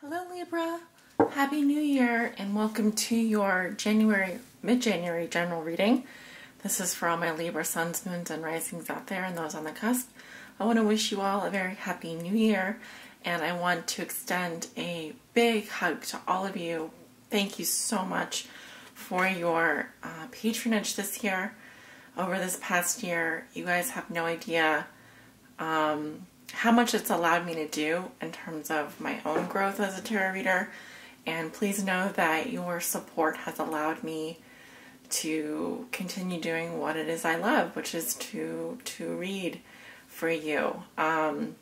Hello Libra, Happy New Year and welcome to your mid-January general reading. This is for all my Libra suns, moons, and risings out there and those on the cusp. I want to wish you all a very happy new year and I want to extend a big hug to all of you. Thank you so much for your patronage this year. Over this past year, you guys have no idea how much it's allowed me to do in terms of my own growth as a tarot reader, and please know that your support has allowed me to continue doing what it is I love, which is to read for you. And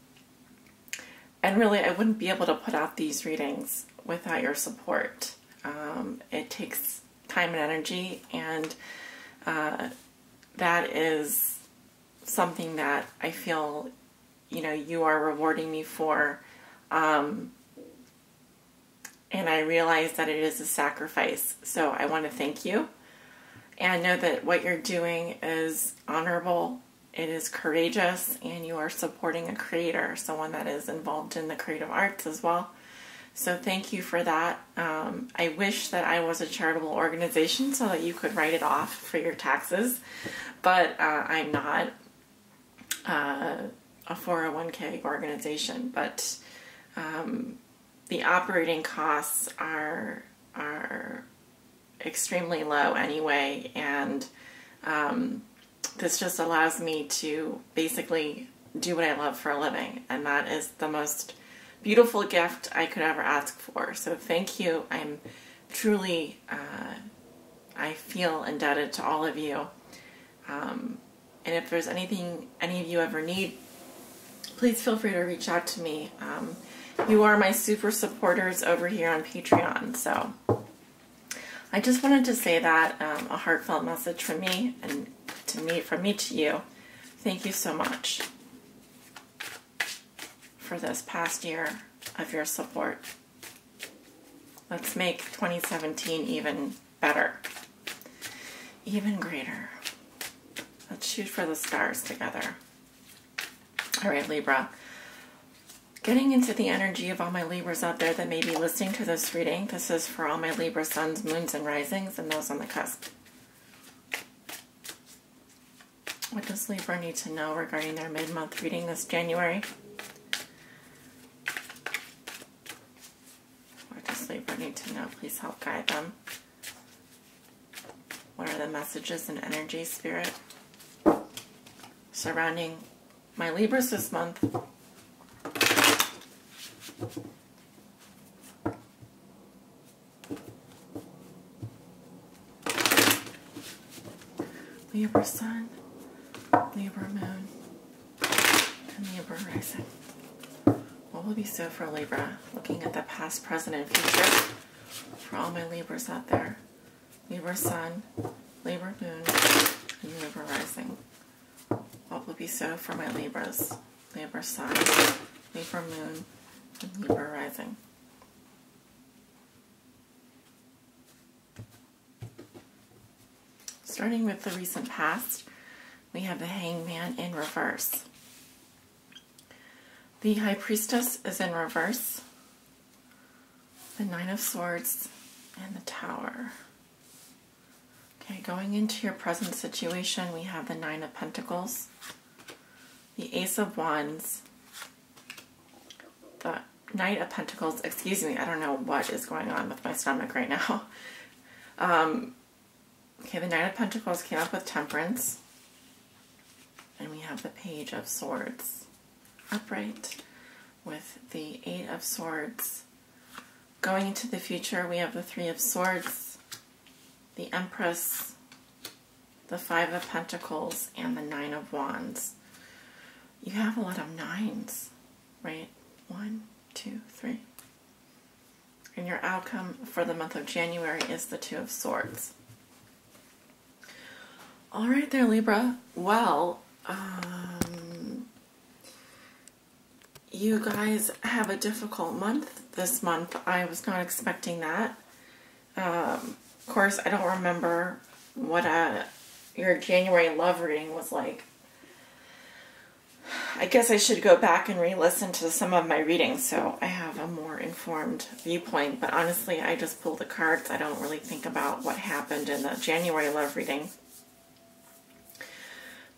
really, I wouldn't be able to put out these readings without your support. It takes time and energy, and that is something that I feel you are rewarding me for, and I realize that it is a sacrifice, so I want to thank you and know that what you're doing is honorable, it is courageous, and you are supporting a creator, someone that is involved in the creative arts as well. So thank you for that. I wish that I was a charitable organization so that you could write it off for your taxes, but I'm not a 401k organization, but the operating costs are extremely low anyway, and this just allows me to basically do what I love for a living, and that is the most beautiful gift I could ever ask for. So thank you. I'm truly, I feel indebted to all of you, and if there's anything any of you ever need, please feel free to reach out to me. You are my super supporters over here on Patreon. So I just wanted to say that, a heartfelt message from me and from me to you. Thank you so much for this past year of your support. Let's make 2017 even better, even greater. Let's shoot for the stars together. All right, Libra. Getting into the energy of all my Libras out there that may be listening to this reading. This is for all my Libra suns, moons, and risings, and those on the cusp. What does Libra need to know regarding their mid-month reading this January? What does Libra need to know? Please help guide them. What are the messages and energy, Spirit, surrounding my Libras this month? Libra Sun, Libra Moon, and Libra Rising. What will be so for Libra? Looking at the past, present, and future for all my Libras out there. Libra Sun, Libra Moon, and Libra Rising. What will be so for my Libras? Libra Sun, Libra Moon, and Libra Rising. Starting with the recent past, we have the Hangman in reverse. The High Priestess is in reverse. The Nine of Swords and the Tower. Okay, going into your present situation, we have the Nine of Pentacles, the Ace of Wands, the Knight of Pentacles. Excuse me, I don't know what is going on with my stomach right now. Okay, the Knight of Pentacles came up with Temperance, and we have the Page of Swords upright with the Eight of Swords. Going into the future, we have the Three of Swords, the Empress, the Five of Pentacles, and the Nine of Wands. You have a lot of nines, right? 1, 2, 3. And your outcome for the month of January is the Two of Swords. All right there, Libra. Well, you guys have a difficult month this month. I was not expecting that. Of course, I don't remember what your January love reading was like. I guess I should go back and re-listen to some of my readings so I have a more informed informed viewpoint, but honestly, I just pull the cards. I don't really think about what happened in the January love reading.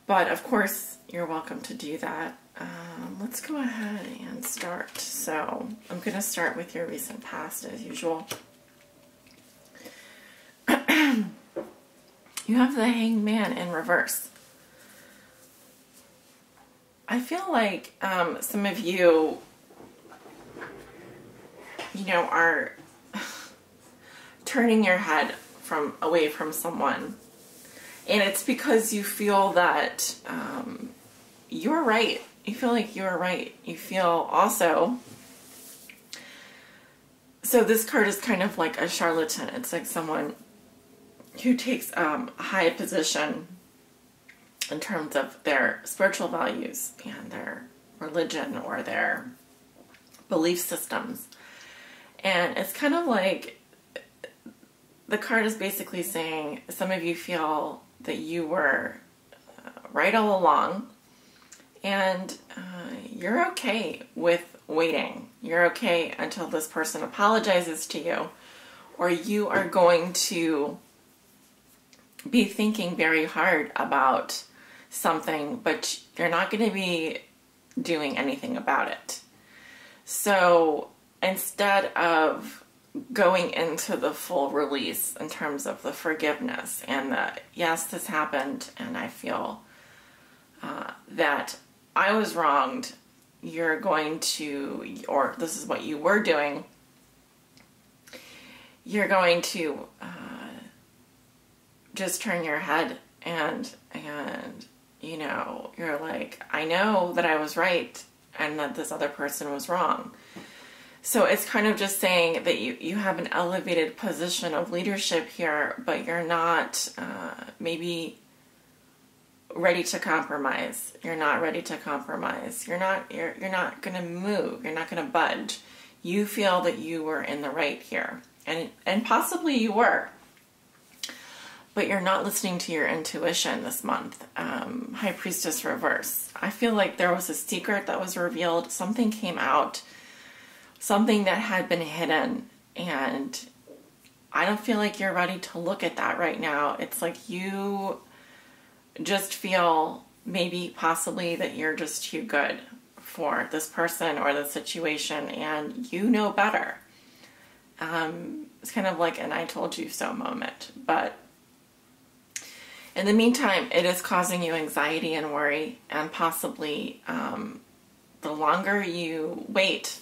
But of course, you're welcome to do that. Let's go ahead and start. So I'm going to start with your recent past as usual. You have the Hanged Man in reverse. I feel like some of you, are turning your head away from someone. And it's because you feel that you're right. You feel like you're right. You feel also... So this card is kind of like a charlatan. It's like someone who takes a high position in terms of their spiritual values and their religion or their belief systems. And it's kind of like the card is basically saying some of you feel that you were right all along, and you're okay with waiting. You're okay until this person apologizes to you, or you are going to be thinking very hard about something, but you're not going to be doing anything about it. So instead of going into the full release in terms of the forgiveness and the, yes, this happened and I feel that I was wronged, you're going to, or this is what you were doing, you're going to just turn your head and you're like, I know that I was right and that this other person was wrong. So it's kind of just saying that you have an elevated position of leadership here, but you're not maybe ready to compromise. You're not ready to compromise. You're not going to move. You're not going to budge. You feel that you were in the right here, and possibly you were. But you're not listening to your intuition this month. High Priestess reverse. I feel like there was a secret that was revealed. Something came out. Something that had been hidden. And I don't feel like you're ready to look at that right now. It's like you just feel maybe possibly that you're just too good for this person or the situation. And you know better. It's kind of like an I told you so moment. But in the meantime, it is causing you anxiety and worry, and possibly the longer you wait,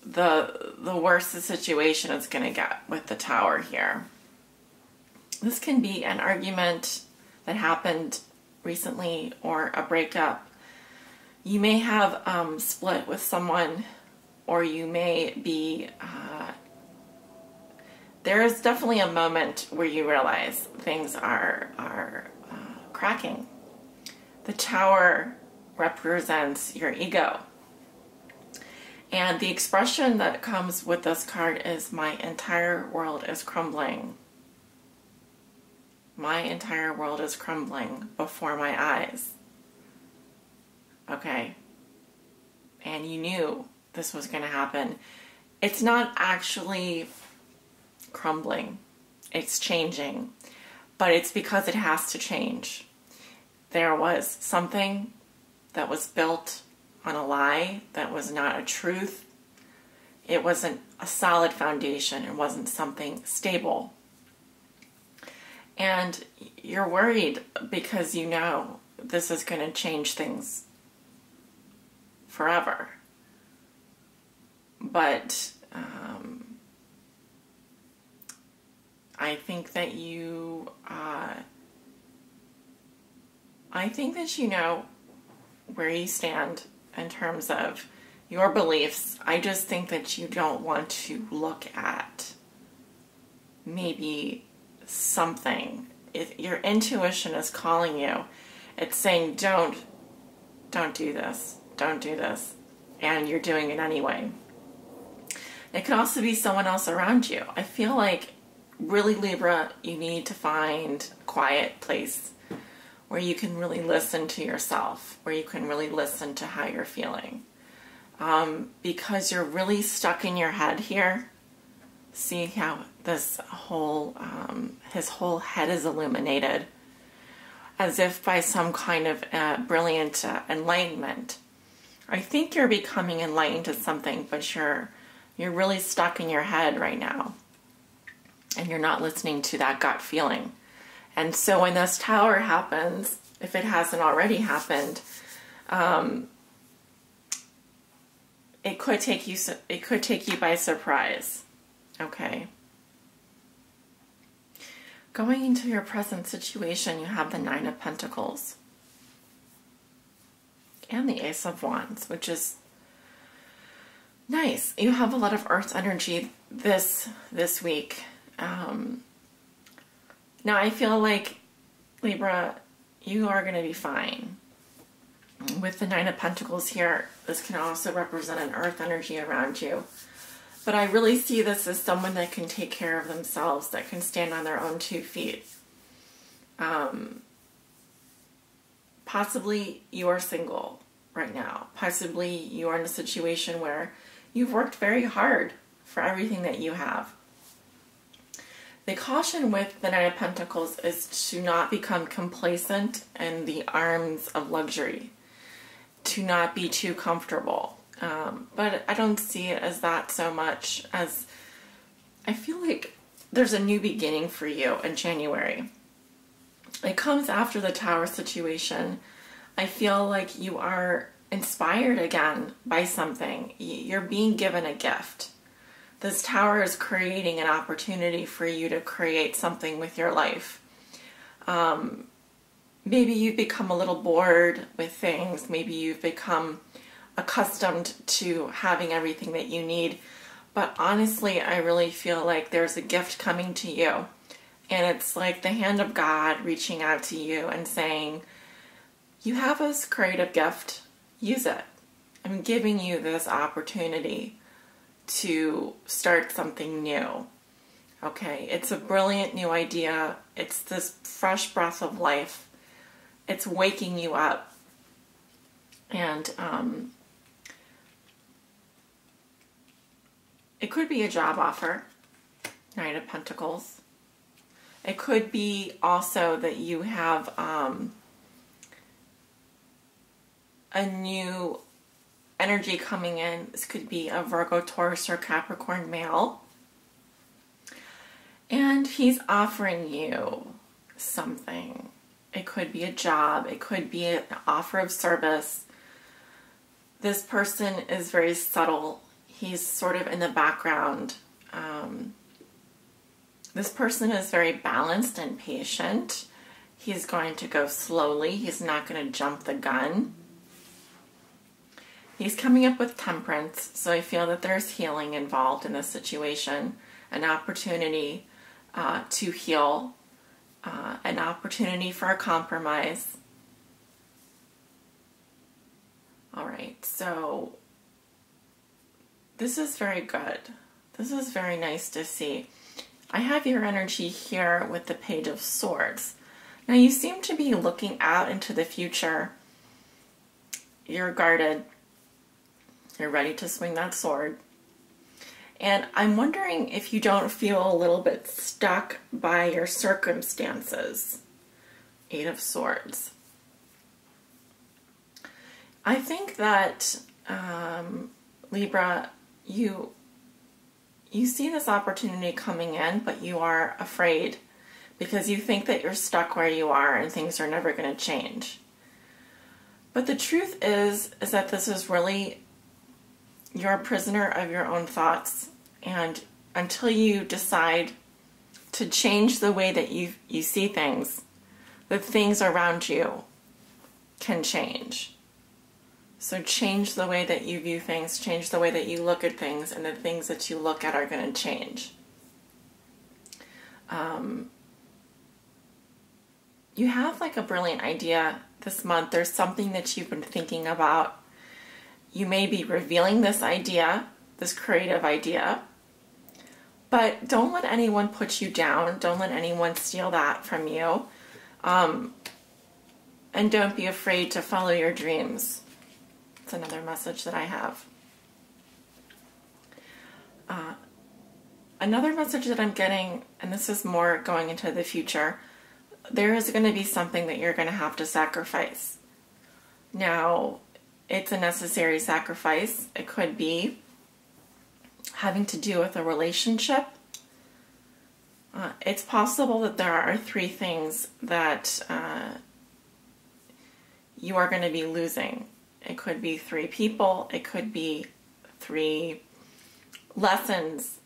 the worse the situation is going to get with the Tower here. This can be an argument that happened recently or a breakup. You may have split with someone, or you may be... there is definitely a moment where you realize things are cracking. The Tower represents your ego. And the expression that comes with this card is, my entire world is crumbling. My entire world is crumbling before my eyes. Okay. And you knew this was going to happen. It's not actually crumbling. It's changing. But it's because it has to change. There was something that was built on a lie, that was not a truth. It wasn't a solid foundation. It wasn't something stable. And you're worried because you know this is going to change things forever. But I think that you know where you stand in terms of your beliefs. I just think that you don't want to look at maybe something. Your intuition is calling you. It's saying, don't do this. Don't do this. And you're doing it anyway. It could also be someone else around you. I feel like, really, Libra, you need to find a quiet place where you can really listen to yourself, where you can really listen to how you're feeling. because you're really stuck in your head here. See how this whole, his whole head is illuminated as if by some kind of brilliant enlightenment. I think you're becoming enlightened to something, but you're really stuck in your head right now. And you're not listening to that gut feeling. And so when this tower happens, if it hasn't already happened, it could take you by surprise. Okay. Going into your present situation, you have the Nine of Pentacles and the Ace of Wands, which is nice. You have a lot of earth energy this week. Now I feel like, Libra, you are going to be fine. With the Nine of Pentacles here, this can also represent an earth energy around you. But I really see this as someone that can take care of themselves, that can stand on their own 2 feet. Possibly you are single right now. Possibly you are in a situation where you've worked very hard for everything that you have. The caution with the Nine of Pentacles is to not become complacent in the arms of luxury, to not be too comfortable. But I don't see it as that so much as I feel like there's a new beginning for you in January. It comes after the Tower situation. I feel like you are inspired again by something. You're being given a gift. This Tower is creating an opportunity for you to create something with your life. Maybe you've become a little bored with things. Maybe you've become accustomed to having everything that you need. But honestly, I really feel like there's a gift coming to you. And it's like the hand of God reaching out to you and saying, you have this creative gift, use it. I'm giving you this opportunity to start something new. Okay, it's a brilliant new idea. It's this fresh breath of life. It's waking you up. And it could be a job offer, Knight of Pentacles. It could be also that you have a new energy coming in. This could be a Virgo, Taurus, or Capricorn male. And he's offering you something. It could be a job. It could be an offer of service. This person is very subtle. He's sort of in the background. This person is very balanced and patient. He's going to go slowly. He's not going to jump the gun. He's coming up with temperance, so I feel that there's healing involved in this situation, an opportunity to heal, an opportunity for a compromise. All right, so this is very good. This is very nice to see. I have your energy here with the Page of Swords. Now you seem to be looking out into the future. You're guarded. You're ready to swing that sword. And I'm wondering if you don't feel a little bit stuck by your circumstances. Eight of Swords. I think that, Libra, you see this opportunity coming in, but you are afraid because you think that you're stuck where you are and things are never going to change. But the truth is that this is really, you're a prisoner of your own thoughts, and until you decide to change the way that you see things, the things around you can change. So change the way that you view things, change the way that you look at things, and the things that you look at are going to change. You have like a brilliant idea this month. There's something that you've been thinking about. You may be revealing this idea, this creative idea, but don't let anyone put you down. Don't let anyone steal that from you. And don't be afraid to follow your dreams. That's another message that I have. Another message that I'm getting, and this is more going into the future, there is going to be something that you're going to have to sacrifice. Now, it's a necessary sacrifice. It could be having to do with a relationship. It's possible that there are 3 things that you are going to be losing. It could be 3 people. It could be 3 lessons.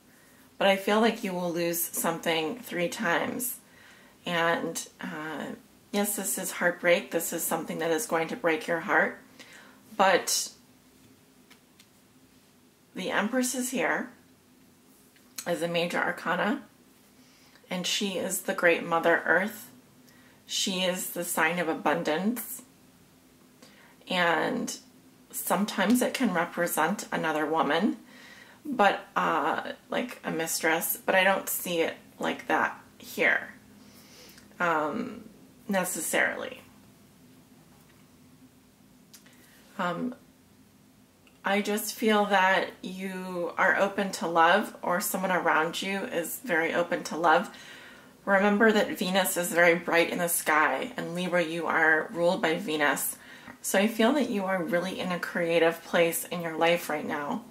But I feel like you will lose something 3 times. And yes, this is heartbreak. This is something that is going to break your heart. But the Empress is here as a major arcana. And she is the great Mother Earth. She is the sign of abundance. And sometimes it can represent another woman, but like a mistress. But I don't see it like that here necessarily. I just feel that you are open to love, or someone around you is very open to love. Remember that Venus is very bright in the sky, and Libra, you are ruled by Venus. So I feel that you are really in a creative place in your life right now.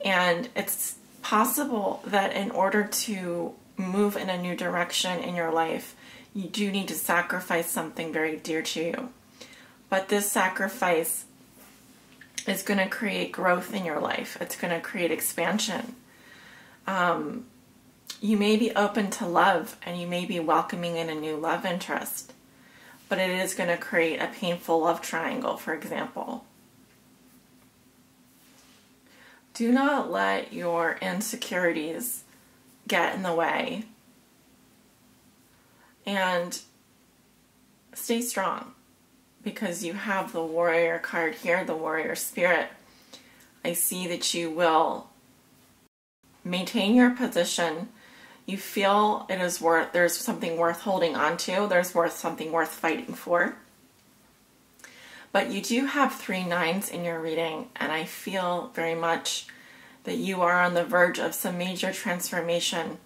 And it's possible that in order to move in a new direction in your life, you do need to sacrifice something very dear to you. But this sacrifice is going to create growth in your life. It's going to create expansion. You may be open to love, and you may be welcoming in a new love interest, but it is going to create a painful love triangle, for example. Do not let your insecurities get in the way, and stay strong. Because you have the warrior card here, the warrior spirit. I see that you will maintain your position. You feel it is there's something worth holding on to. There's something worth fighting for. But you do have 3 9s in your reading, and I feel very much that you are on the verge of some major transformation.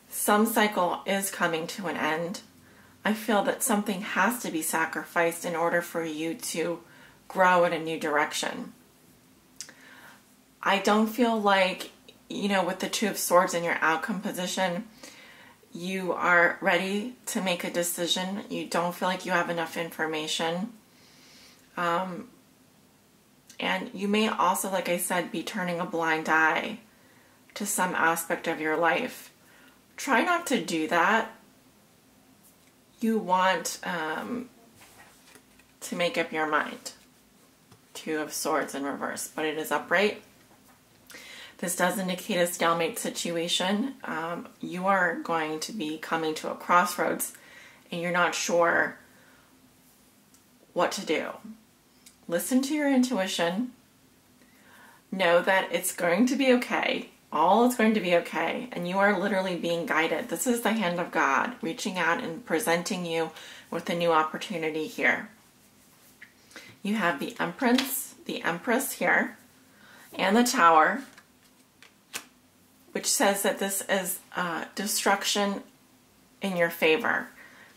Some cycle is coming to an end. I feel that something has to be sacrificed in order for you to grow in a new direction. I don't feel like, with the 2 of Swords in your outcome position, you are ready to make a decision. You don't feel like you have enough information. And you may also, like I said, be turning a blind eye to some aspect of your life. Try not to do that. You want to make up your mind. 2 of Swords in reverse, but it is upright. This does indicate a stalemate situation. You are going to be coming to a crossroads, and you're not sure what to do. Listen to your intuition. Know that it's going to be okay. All is going to be okay, and you are literally being guided. This is the hand of God reaching out and presenting you with a new opportunity here. You have the Empress here, and the Tower, which says that this is destruction in your favor.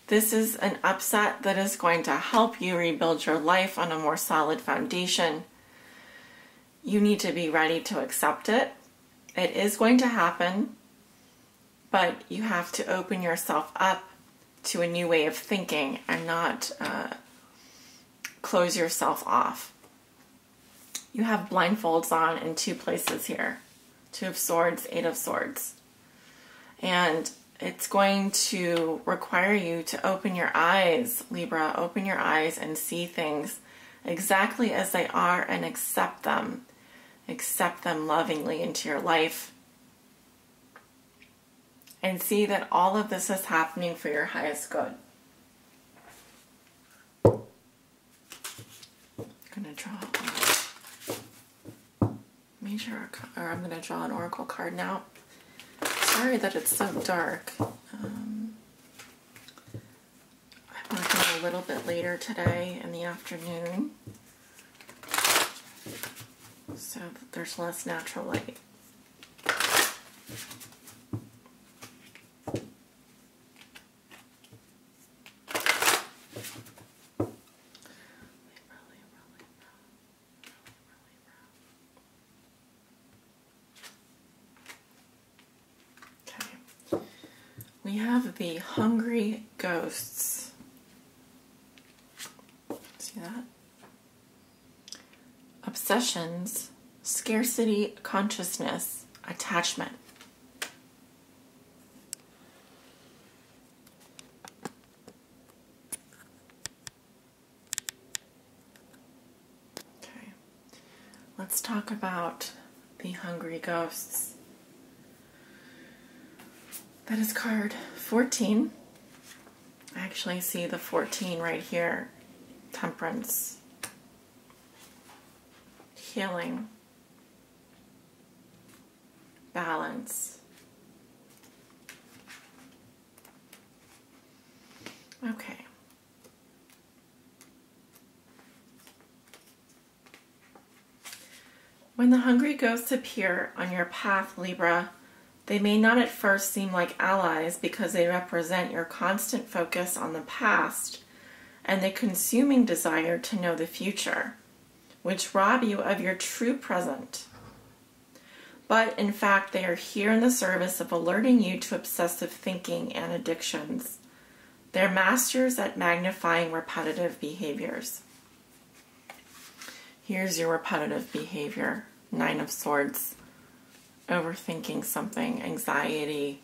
This is an upset that is going to help you rebuild your life on a more solid foundation. You need to be ready to accept it. It is going to happen, but you have to open yourself up to a new way of thinking and not close yourself off. You have blindfolds on in 2 places here. 2 of Swords, 8 of Swords. And it's going to require you to open your eyes, Libra. Open your eyes and see things exactly as they are and accept them. Accept them lovingly into your life. And see that all of this is happening for your highest good. I'm going to draw I'm going to draw an oracle card now. Sorry that it's so dark. I'm working a little bit later today in the afternoon, so there's less natural light. We have the hungry ghosts. See that? Obsessions, scarcity, consciousness, attachment. Okay, let's talk about the hungry ghosts. That is card 14. I actually see the 14 right here. Temperance. Healing. Balance. Okay. When the hungry ghosts appear on your path, Libra, they may not at first seem like allies because they represent your constant focus on the past and the consuming desire to know the future, which rob you of your true present. But in fact, they are here in the service of alerting you to obsessive thinking and addictions. They're masters at magnifying repetitive behaviors. Here's your repetitive behavior. 9 of Swords. Overthinking something, anxiety,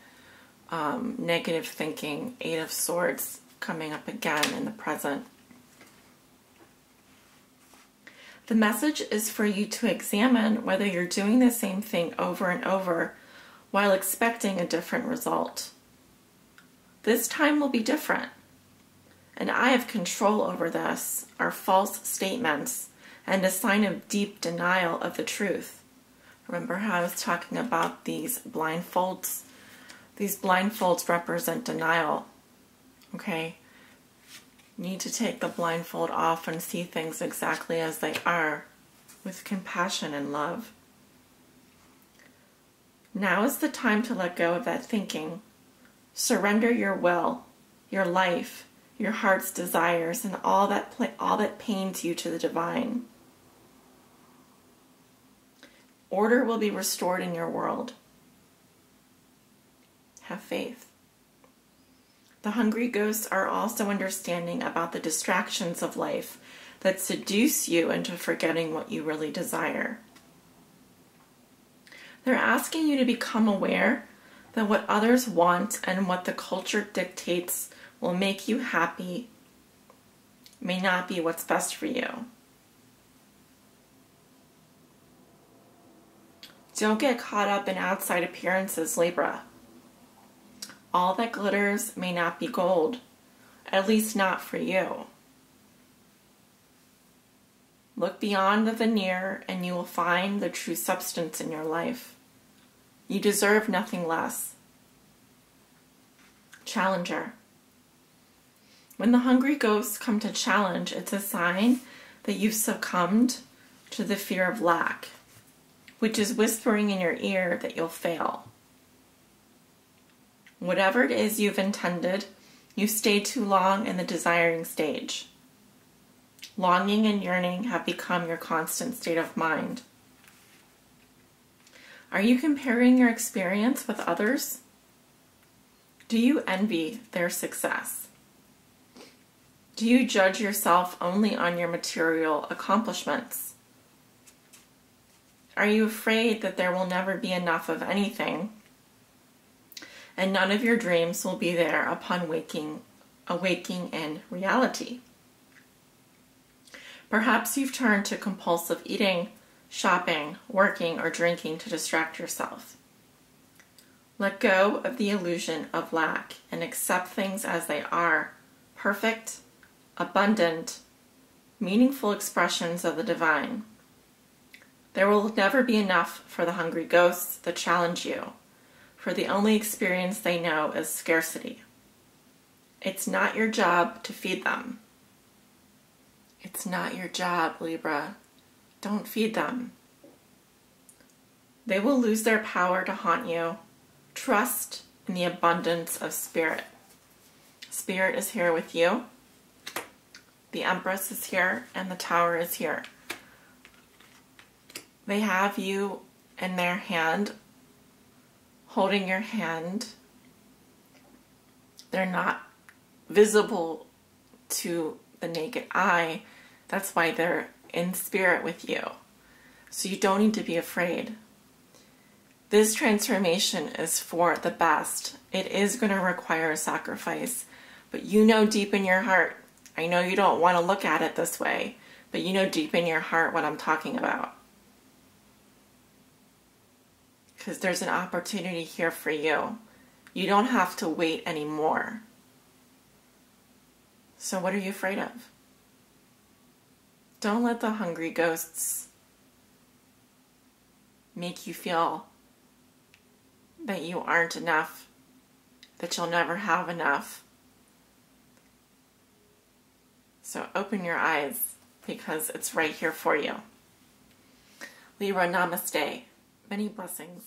negative thinking. 8 of Swords coming up again in the present. The message is for you to examine whether you're doing the same thing over and over while expecting a different result. This time will be different, and I have control over this, are false statements and a sign of deep denial of the truth. Remember how I was talking about these blindfolds? These blindfolds represent denial. Okay? You need to take the blindfold off and see things exactly as they are, with compassion and love. Now is the time to let go of that thinking. Surrender your will, your life, your heart's desires, and all that pains you to the divine. Order will be restored in your world. Have faith. The hungry ghosts are also understanding about the distractions of life that seduce you into forgetting what you really desire. They're asking you to become aware that what others want and what the culture dictates will make you happy may not be what's best for you. Don't get caught up in outside appearances, Libra. All that glitters may not be gold, at least not for you. Look beyond the veneer and you will find the true substance in your life. You deserve nothing less. Challenger. When the hungry ghosts come to challenge, it's a sign that you've succumbed to the fear of lack, which is whispering in your ear that you'll fail. Whatever it is you've intended, you've stayed too long in the desiring stage. Longing and yearning have become your constant state of mind. Are you comparing your experience with others? Do you envy their success? Do you judge yourself only on your material accomplishments? Are you afraid that there will never be enough of anything, and none of your dreams will be there upon awaking in reality? Perhaps you've turned to compulsive eating, shopping, working, or drinking to distract yourself. Let go of the illusion of lack and accept things as they are, perfect, abundant, meaningful expressions of the divine. There will never be enough for the hungry ghosts that challenge you, for the only experience they know is scarcity. It's not your job to feed them. It's not your job, Libra. Don't feed them. They will lose their power to haunt you. Trust in the abundance of spirit. Spirit is here with you. The Empress is here and the Tower is here. They have you in their hand, holding your hand, They're not visible to the naked eye. That's why they're in spirit with you. So you don't need to be afraid. This transformation is for the best. It is going to require a sacrifice, but you know deep in your heart, I know you don't want to look at it this way, but you know deep in your heart what I'm talking about. Because there's an opportunity here for you. You don't have to wait anymore. So what are you afraid of? Don't let the hungry ghosts make you feel that you aren't enough, that you'll never have enough. So open your eyes, because it's right here for you. Libra, namaste. Many blessings.